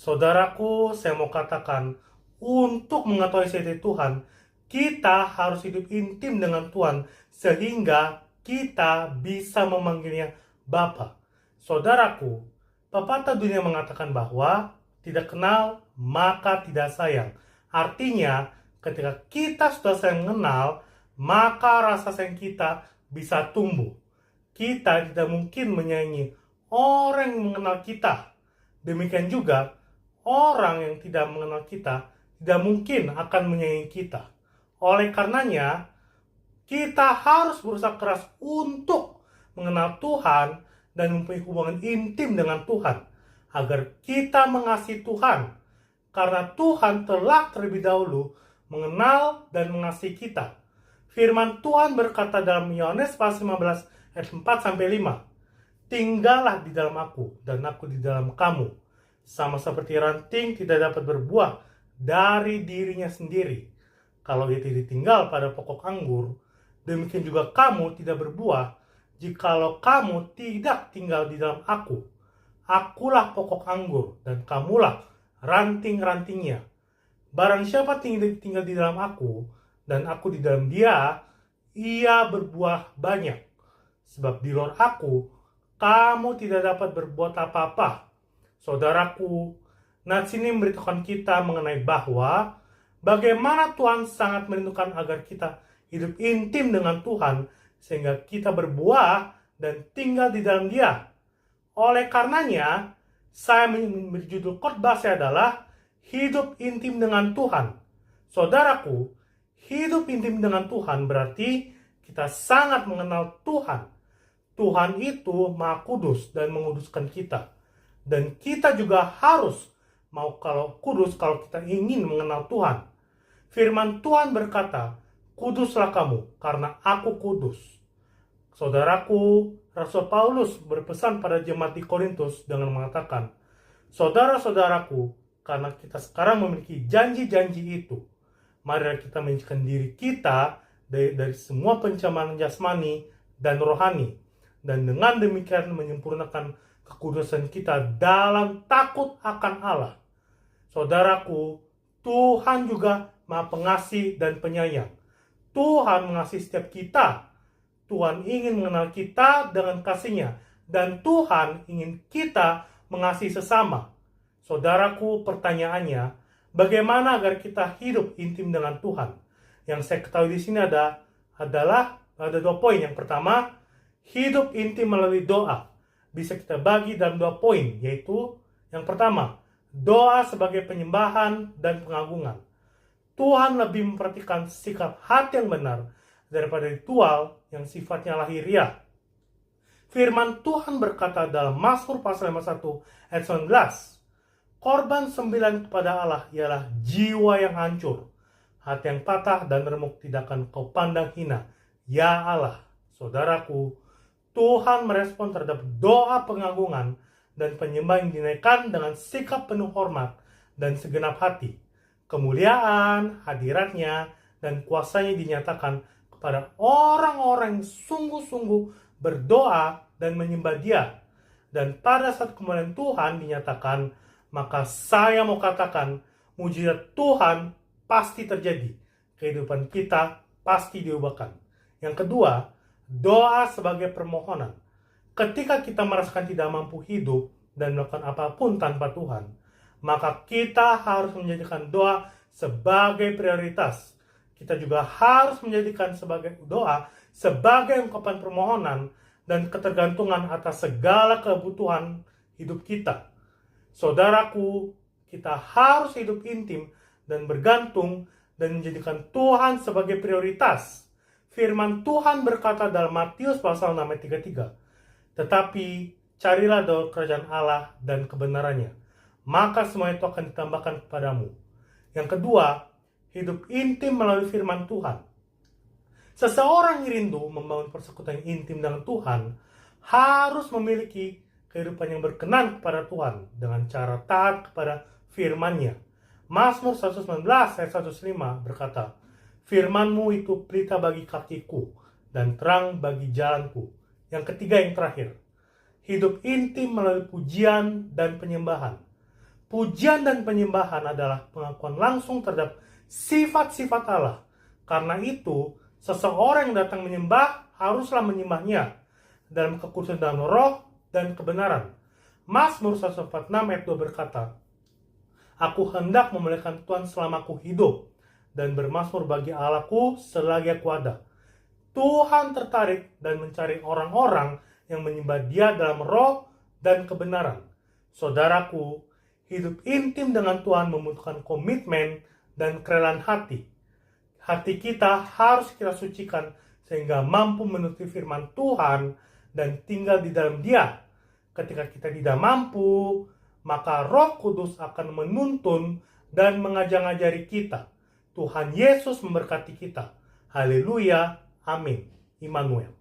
Saudaraku, saya mau katakan, untuk mengetahui sejati Tuhan, kita harus hidup intim dengan Tuhan, sehingga kita bisa memanggilnya Bapa. Saudaraku, pepatah dunia mengatakan bahwa tidak kenal, maka tidak sayang. Artinya, ketika kita sudah saling mengenal, maka rasa sayang kita bisa tumbuh. Kita tidak mungkin menyayangi orang yang mengenal kita. Demikian juga, orang yang tidak mengenal kita tidak mungkin akan menyayangi kita. Oleh karenanya, kita harus berusaha keras untuk mengenal Tuhan dan mempunyai hubungan intim dengan Tuhan, agar kita mengasihi Tuhan, karena Tuhan telah terlebih dahulu mengenal dan mengasihi kita. Firman Tuhan berkata dalam Yohanes pasal 15 ayat 4-5, "Tinggallah di dalam aku dan aku di dalam kamu. Sama seperti ranting tidak dapat berbuah dari dirinya sendiri, kalau ia tidak tinggal pada pokok anggur, demikian juga kamu tidak berbuah jikalau kamu tidak tinggal di dalam aku. Akulah pokok anggur dan kamulah ranting-rantingnya. Barang siapa tinggal di dalam aku dan aku di dalam dia, ia berbuah banyak. Sebab di luar aku, kamu tidak dapat berbuat apa-apa." Saudaraku, nats ini memberitahukan kita mengenai bahwa bagaimana Tuhan sangat merindukan agar kita hidup intim dengan Tuhan, sehingga kita berbuah dan tinggal di dalam Dia. Oleh karenanya, saya memberi judul khotbah saya adalah hidup intim dengan Tuhan. Saudaraku, hidup intim dengan Tuhan berarti kita sangat mengenal Tuhan. Tuhan itu Maha Kudus dan menguduskan kita. Dan kita juga harus mau kalau kudus kalau kita ingin mengenal Tuhan. Firman Tuhan berkata, "Kuduslah kamu karena aku kudus." Saudaraku, Rasul Paulus berpesan pada jemaat di Korintus dengan mengatakan, "Saudara-saudaraku, karena kita sekarang memiliki janji-janji itu, mari kita menyucikan diri kita dari semua pencemaran jasmani dan rohani, dan dengan demikian menyempurnakan kekudusan kita dalam takut akan Allah." Saudaraku, Tuhan juga Maha Pengasih dan Penyayang. Tuhan mengasihi setiap kita. Tuhan ingin mengenal kita dengan kasih-Nya, dan Tuhan ingin kita mengasihi sesama. Saudaraku, pertanyaannya, bagaimana agar kita hidup intim dengan Tuhan? Yang saya ketahui di sini adalah ada 2 poin. Yang pertama, hidup intim melalui doa. Bisa kita bagi dalam 2 poin, yaitu yang pertama, doa sebagai penyembahan dan pengagungan. Tuhan lebih memperhatikan sikap hati yang benar daripada ritual yang sifatnya lahiriah. Firman Tuhan berkata dalam Mazmur pasal 51 ayat 19, "Korban sembilan kepada Allah ialah jiwa yang hancur, hati yang patah dan remuk tidak akan kau pandang hina, ya Allah." Saudaraku, Tuhan merespon terhadap doa pengagungan dan penyembahan yang dinaikkan dengan sikap penuh hormat dan segenap hati. Kemuliaan, hadiratnya, dan kuasanya dinyatakan kepada orang-orang yang sungguh-sungguh berdoa dan menyembah Dia. Dan pada saat kemuliaan Tuhan dinyatakan, maka saya mau katakan, mujizat Tuhan pasti terjadi. Kehidupan kita pasti diubahkan. Yang kedua, doa sebagai permohonan. Ketika kita merasakan tidak mampu hidup dan melakukan apapun tanpa Tuhan, maka kita harus menjadikan doa sebagai prioritas. Kita juga harus menjadikan doa sebagai ungkapan permohonan dan ketergantungan atas segala kebutuhan hidup kita. Saudaraku, kita harus hidup intim dan bergantung dan menjadikan Tuhan sebagai prioritas. Firman Tuhan berkata dalam Matius pasal 6 ayat 33, "Tetapi carilah dahulu kerajaan Allah dan kebenarannya, maka semua itu akan ditambahkan kepadamu." Yang kedua, hidup intim melalui firman Tuhan. Seseorang yang rindu membangun persekutuan yang intim dengan Tuhan harus memiliki kehidupan yang berkenan kepada Tuhan dengan cara taat kepada firman-Nya. Mazmur 119 ayat 105 berkata, "Firman-Mu itu pelita bagi kakiku dan terang bagi jalanku." Yang ketiga, yang terakhir, hidup intim melalui pujian dan penyembahan. Pujian dan penyembahan adalah pengakuan langsung terhadap sifat-sifat Allah. Karena itu, seseorang yang datang menyembah haruslah menyembahnya dalam kekudusan dalam roh dan kebenaran. Mazmur 146 ayat 2 berkata, Aku hendak memuliakan Tuhan selama aku hidup, dan bermazmur bagi Allahku selagi aku ada. Tuhan tertarik dan mencari orang-orang yang menyembah Dia dalam roh dan kebenaran. Saudaraku, hidup intim dengan Tuhan membutuhkan komitmen dan kerelaan hati. Hati kita harus kita sucikan sehingga mampu menuruti firman Tuhan dan tinggal di dalam Dia. Ketika kita tidak mampu, maka Roh Kudus akan menuntun dan mengajari kita. Tuhan Yesus memberkati kita. Haleluya. Amin. Immanuel.